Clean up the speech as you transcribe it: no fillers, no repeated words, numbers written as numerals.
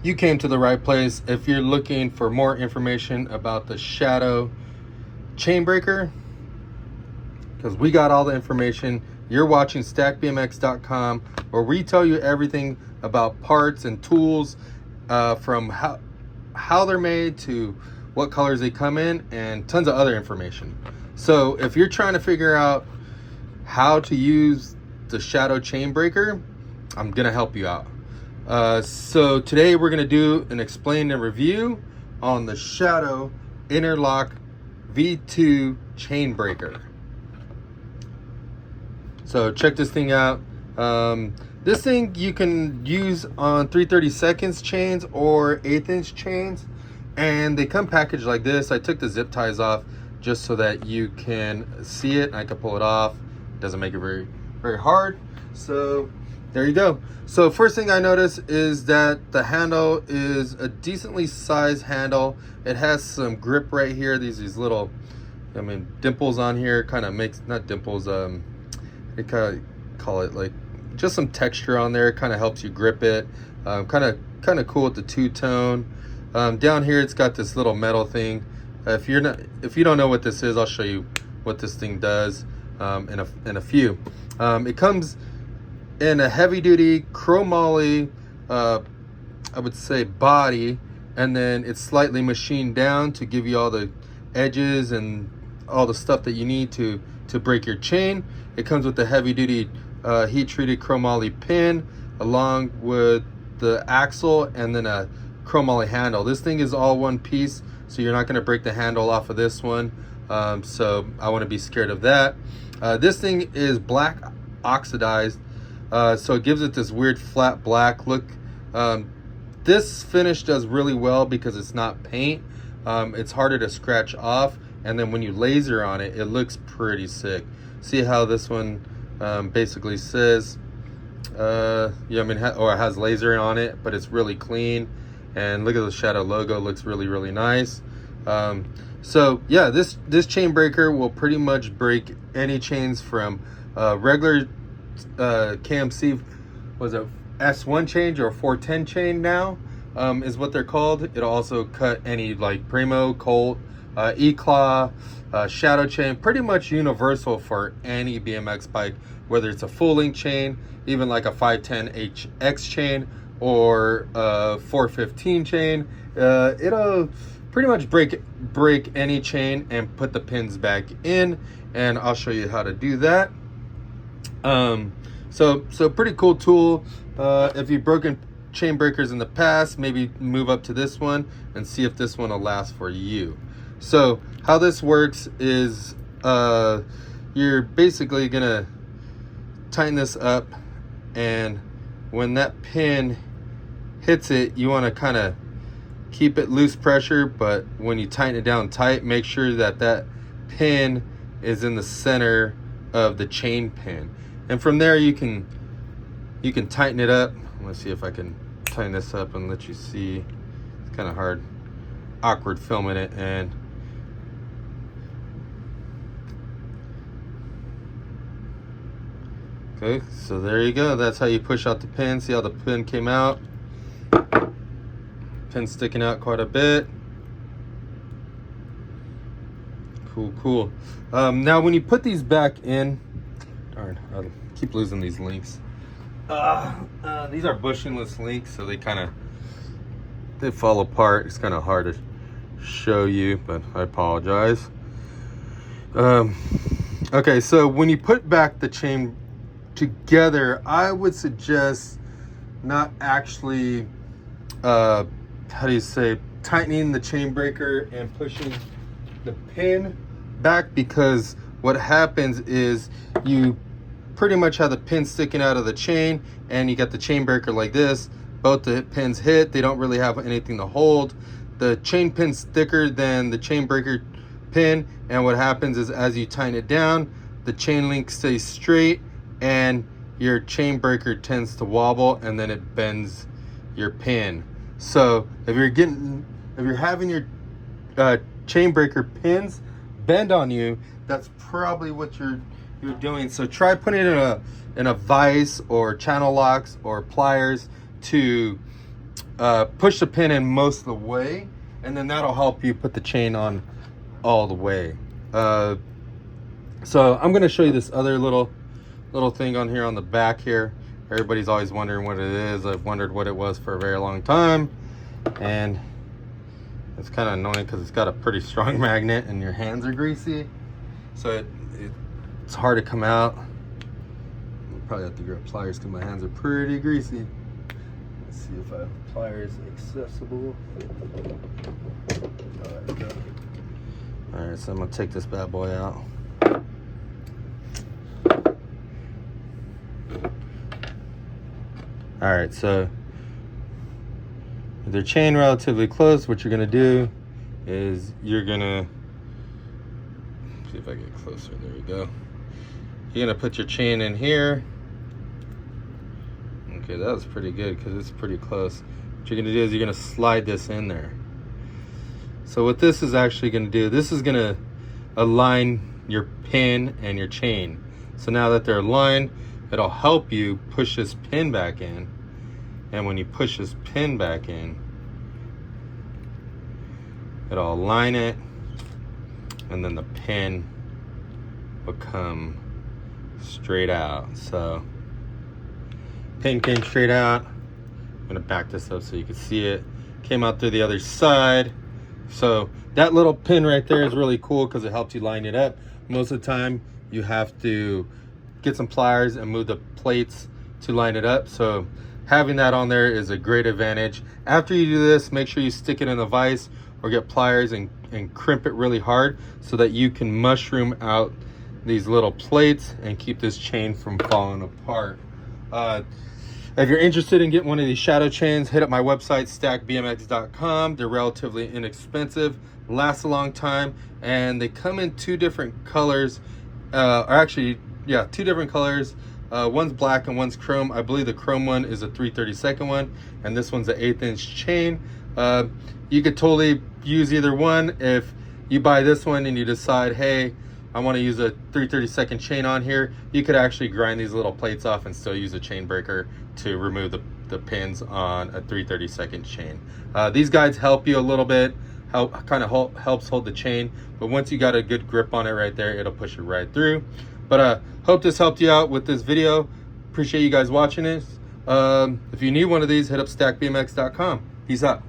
You came to the right place. If you're looking for more information about the Shadow chain breaker, because we got all the information. You're watching stackbmx.com, where we tell you everything about parts and tools, from how they're made to what colors they come in, and tons of other information. So if you're trying to figure out how to use the Shadow chain breaker, I'm gonna help you out. So today we're gonna do an explain and review on the Shadow Interlock V2 chain breaker. So check this thing out. This thing you can use on 3/32 chains or 1/8" chains, and they come packaged like this. I took the zip ties off just so that you can see it. I can pull it off. It doesn't make it very hard. So there you go. So first thing I notice is that the handle is a decently sized handle. It has some grip right here. These little, dimples on here kind of makes, not dimples, they kind of call it like just some texture on there. Kind of helps you grip it. Kind of cool with the two-tone. Down here it's got this little metal thing. If you don't know what this is, I'll show you what this thing does in a few. It comes in a heavy-duty chromoly, I would say, body, and then it's slightly machined down to give you all the edges and all the stuff that you need to break your chain. It comes with the heavy-duty heat-treated chromoly pin, along with the axle and then a chromoly handle. This thing is all one piece, so you're not going to break the handle off of this one. So I want to be scared of that. This thing is black oxidized, so it gives it this weird flat black look. This finish does really well because it's not paint. It's harder to scratch off, and then when you laser on it, it looks pretty sick. See how this one basically says, or it has laser on it, but it's really clean. And look at the Shadow logo, looks really nice. So yeah, this chain breaker will pretty much break any chains from regular KMC, was it S1 chain or 410 chain now, is what they're called. It'll also cut any like Primo, Colt, E-Claw, Shadow chain, pretty much universal for any BMX bike, whether it's a full link chain, even like a 510HX chain or a 415 chain. It'll pretty much break any chain and put the pins back in, and I'll show you how to do that. So pretty cool tool. If you've broken chain breakers in the past, maybe move up to this one and see if this one will last for you. So how this works is you're basically gonna tighten this up, and when that pin hits it, you want to kind of keep it loose pressure, but when you tighten it down tight, make sure that that pin is in the center of the chain pin, and from there you can tighten it up. I'm gonna see if I can tighten this up and let you see. It's kind of awkward filming it. And okay, so there you go. That's how you push out the pin. See how the pin came out? Pin sticking out quite a bit. Cool. Now when you put these back in, darn, I keep losing these links. These are bushingless links, so they fall apart. It's kind of hard to show you, but I apologize. Okay, so when you put back the chain together, I would suggest not actually tightening the chain breaker and pushing the pin back, because what happens is you pretty much have the pin sticking out of the chain, and you got the chain breaker like this. Both the pins hit, they don't really have anything to hold. The chain pin's thicker than the chain breaker pin, and what happens is as you tighten it down, the chain link stays straight and your chain breaker tends to wobble, and then it bends your pin. So if you're having your chain breaker pins bend on you, that's probably what you're doing. So try putting it in a vise or channel locks or pliers to push the pin in most of the way, and then that'll help you put the chain on all the way. So I'm going to show you this other little thing on here on the back here. Everybody's always wondering what it is. I've wondered what it was for a very long time, and it's kind of annoying because it's got a pretty strong magnet and your hands are greasy, so it's hard to come out. I'll probably have to grab pliers because my hands are pretty greasy. Let's see if I have pliers accessible. All right, so I'm gonna take this bad boy out. All right, so with their chain relatively close, what you're gonna do is you're gonna, see if I get closer, there you go. You're gonna put your chain in here. Okay, that was pretty good because it's pretty close. What you're gonna do is you're gonna slide this in there. So what this is actually gonna do, this is gonna align your pin and your chain. So now that they're aligned, it'll help you push this pin back in. And when you push this pin back in, it'll align it, and then the pin will come straight out. So pin came straight out. I'm gonna back this up so you can see it. Came out through the other side. So that little pin right there is really cool because it helps you line it up. Most of the time you have to get some pliers and move the plates to line it up. So having that on there is a great advantage. After you do this, make sure you stick it in the vise or get pliers and crimp it really hard so that you can mushroom out these little plates and keep this chain from falling apart. If you're interested in getting one of these shadow chains, hit up my website, stackbmx.com. They're relatively inexpensive, last a long time, and they come in two different colors, two different colors. One's black and one's chrome. I believe the chrome one is a 3/32 one, and this one's an 1/8" chain. You could totally use either one. If you buy this one and you decide, hey, I want to use a 3/32 chain on here, you could actually grind these little plates off and still use a chain breaker to remove the pins on a 3/32 chain. These guides help you a little bit, helps hold the chain, but once you got a good grip on it right there, it'll push it right through. But hope this helped you out with this video. Appreciate you guys watching this. If you need one of these, hit up stackbmx.com. Peace out.